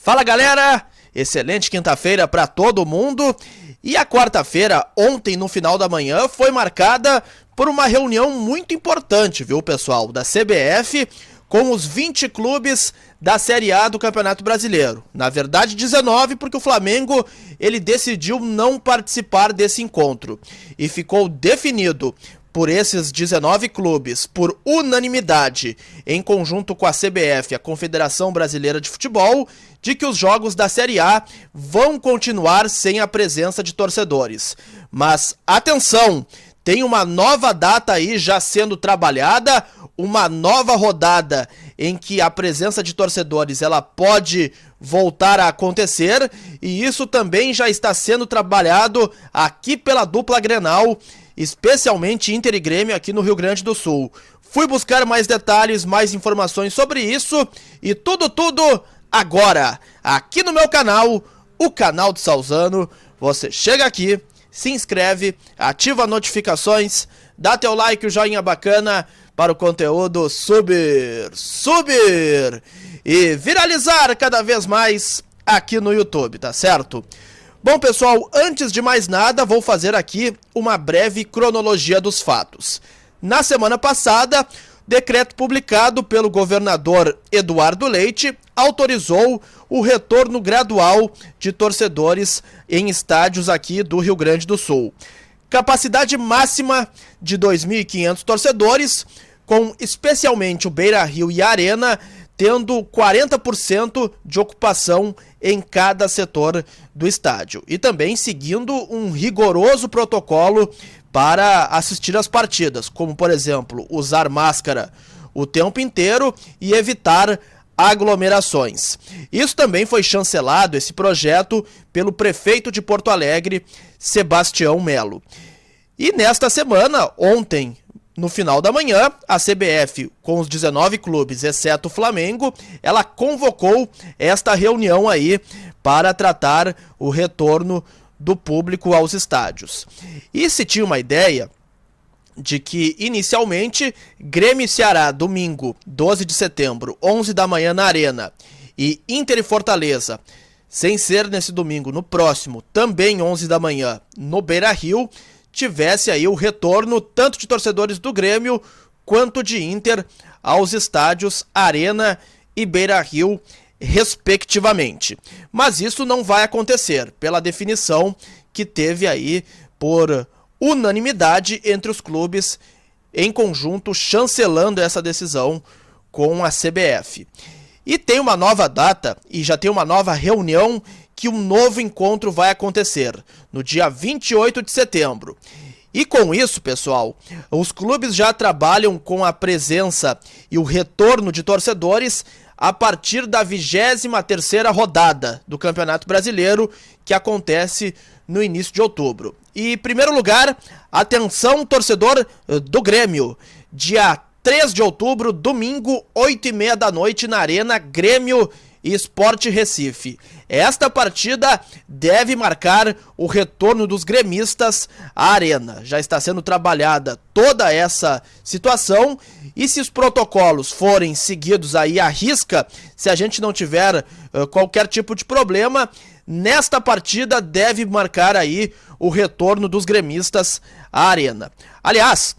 Fala galera, excelente quinta-feira para todo mundo. E a quarta-feira, ontem no final da manhã, foi marcada por uma reunião muito importante, viu pessoal, da CBF com os 20 clubes da Série A do Campeonato Brasileiro. Na verdade 19, porque o Flamengo ele decidiu não participar desse encontro. E ficou definido por esses 19 clubes, por unanimidade, em conjunto com a CBF, a Confederação Brasileira de Futebol, de que os jogos da Série A vão continuar sem a presença de torcedores. Mas atenção, tem uma nova data aí já sendo trabalhada, uma nova rodada em que a presença de torcedores ela pode voltar a acontecer, e isso também já está sendo trabalhado aqui pela dupla Grenal, especialmente Inter e Grêmio aqui no Rio Grande do Sul. Fui buscar mais detalhes, mais informações sobre isso e tudo agora, aqui no meu canal, o canal de Salzano. Você chega aqui, se inscreve, ativa notificações, dá teu like, o joinha bacana para o conteúdo subir e viralizar cada vez mais aqui no YouTube, tá certo? Bom pessoal, antes de mais nada, vou fazer aqui uma breve cronologia dos fatos. Na semana passada, decreto publicado pelo governador Eduardo Leite autorizou o retorno gradual de torcedores em estádios aqui do Rio Grande do Sul. Capacidade máxima de 2.500 torcedores, com especialmente o Beira-Rio e a Arena tendo 40% de ocupação em cada setor do estádio. E também seguindo um rigoroso protocolo para assistir às partidas, como por exemplo, usar máscara o tempo inteiro e evitar aglomerações. Isso também foi chancelado, esse projeto, pelo prefeito de Porto Alegre, Sebastião Melo. E nesta semana, ontem, no final da manhã, a CBF, com os 19 clubes, exceto o Flamengo, ela convocou esta reunião aí para tratar o retorno do público aos estádios. E se tinha uma ideia de que, inicialmente, Grêmio e Ceará, domingo, 12 de setembro, 11 da manhã na Arena, e Inter e Fortaleza, sem ser nesse domingo, no próximo, também 11 da manhã, no Beira-Rio, tivesse aí o retorno tanto de torcedores do Grêmio quanto de Inter aos estádios Arena e Beira-Rio, respectivamente. Mas isso não vai acontecer, pela definição que teve aí por unanimidade entre os clubes em conjunto, chancelando essa decisão com a CBF. E tem uma nova data e já tem uma nova reunião que um novo encontro vai acontecer no dia 28 de setembro. E com isso, pessoal, os clubes já trabalham com a presença e o retorno de torcedores a partir da 23ª rodada do Campeonato Brasileiro, que acontece no início de outubro. E, em primeiro lugar, atenção torcedor do Grêmio, dia 3 de outubro, domingo, 8h30 da noite na Arena, Grêmio e Sport Recife. Esta partida deve marcar o retorno dos gremistas à Arena. Já está sendo trabalhada toda essa situação e se os protocolos forem seguidos aí à risca, se a gente não tiver qualquer tipo de problema, nesta partida deve marcar aí o retorno dos gremistas à Arena. Aliás,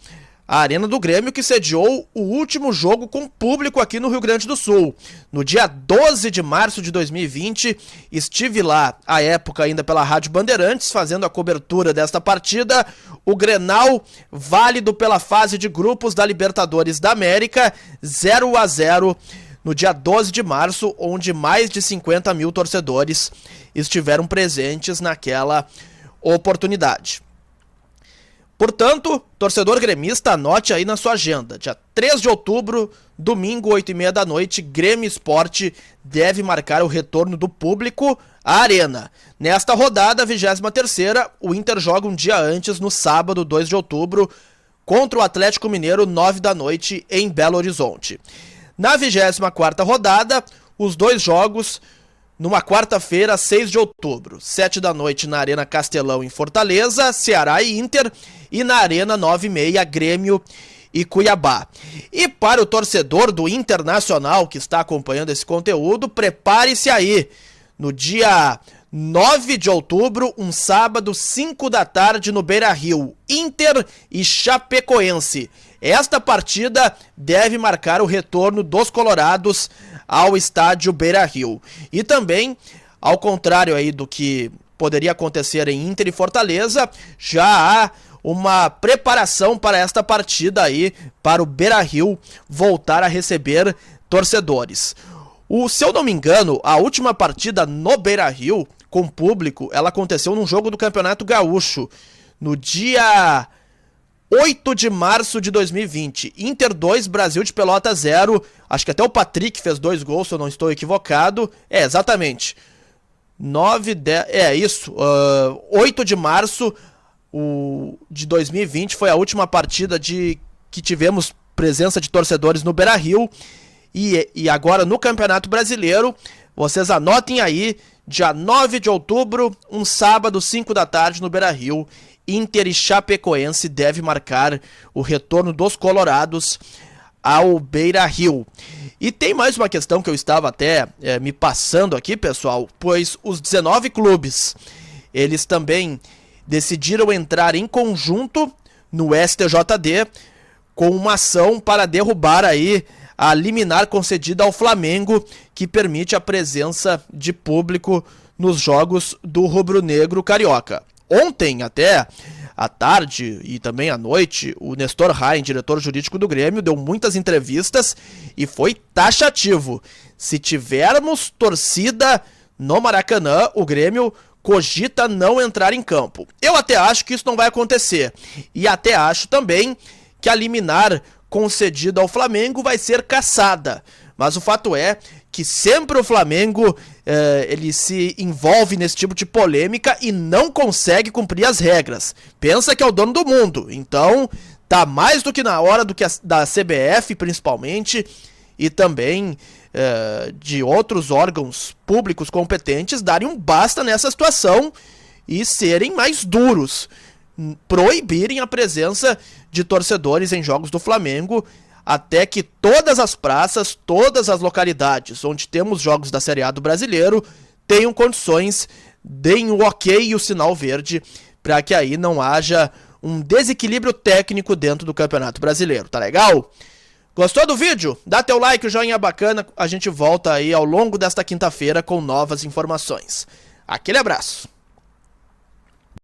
a Arena do Grêmio que sediou o último jogo com público aqui no Rio Grande do Sul. No dia 12 de março de 2020, estive lá, à época ainda pela Rádio Bandeirantes, fazendo a cobertura desta partida, o Grenal válido pela fase de grupos da Libertadores da América, 0-0, no dia 12 de março, onde mais de 50 mil torcedores estiveram presentes naquela oportunidade. Portanto, torcedor gremista, anote aí na sua agenda. Dia 3 de outubro, domingo, 8h30 da noite, Grêmio Sport deve marcar o retorno do público à Arena. Nesta rodada, 23ª, o Inter joga um dia antes, no sábado, 2 de outubro, contra o Atlético Mineiro, 9 da noite, em Belo Horizonte. Na 24ª rodada, os dois jogos numa quarta-feira, 6 de outubro, 7 da noite na Arena Castelão em Fortaleza, Ceará e Inter, e na Arena 9h30, Grêmio e Cuiabá. E para o torcedor do Internacional que está acompanhando esse conteúdo, prepare-se aí. no dia 9 de outubro, um sábado, 5 da tarde, no Beira-Rio, Inter e Chapecoense. Esta partida deve marcar o retorno dos colorados ao estádio Beira-Rio. E também, ao contrário aí do que poderia acontecer em Inter e Fortaleza, já há uma preparação para esta partida aí, para o Beira-Rio voltar a receber torcedores. Se eu não me engano, a última partida no Beira-Rio, com público, ela aconteceu num jogo do Campeonato Gaúcho, no dia 8 de março de 2020. Inter 2, Brasil de Pelota 0. Acho que até o Patrick fez 2 gols, se eu não estou equivocado. Exatamente. 9, 10, isso. 8 de março de 2020 foi a última partida que tivemos presença de torcedores no Beira-Rio. E agora no Campeonato Brasileiro, vocês anotem aí, dia 9 de outubro, um sábado, 5 da tarde, no Beira-Rio, Inter e Chapecoense deve marcar o retorno dos colorados ao Beira-Rio. E tem mais uma questão que eu estava até me passando aqui, pessoal, pois os 19 clubes, eles também decidiram entrar em conjunto no STJD com uma ação para derrubar aí a liminar concedida ao Flamengo, que permite a presença de público nos jogos do rubro-negro carioca. Ontem, até à tarde e também à noite, o Nestor Rain, diretor jurídico do Grêmio, deu muitas entrevistas e foi taxativo. Se tivermos torcida no Maracanã, o Grêmio cogita não entrar em campo. Eu até acho que isso não vai acontecer. E até acho também que a liminar concedida ao Flamengo vai ser cassada. Mas o fato é que sempre o Flamengo ele se envolve nesse tipo de polêmica e não consegue cumprir as regras. Pensa que é o dono do mundo. Então tá mais do que na hora da CBF, principalmente, e também de outros órgãos públicos competentes darem um basta nessa situação e serem mais duros, proibirem a presença de torcedores em jogos do Flamengo, até que todas as praças, todas as localidades onde temos jogos da Série A do Brasileiro tenham condições, deem o ok e o sinal verde, para que aí não haja um desequilíbrio técnico dentro do Campeonato Brasileiro, tá legal? Gostou do vídeo? Dá teu like, o joinha bacana, a gente volta aí ao longo desta quinta-feira com novas informações. Aquele abraço!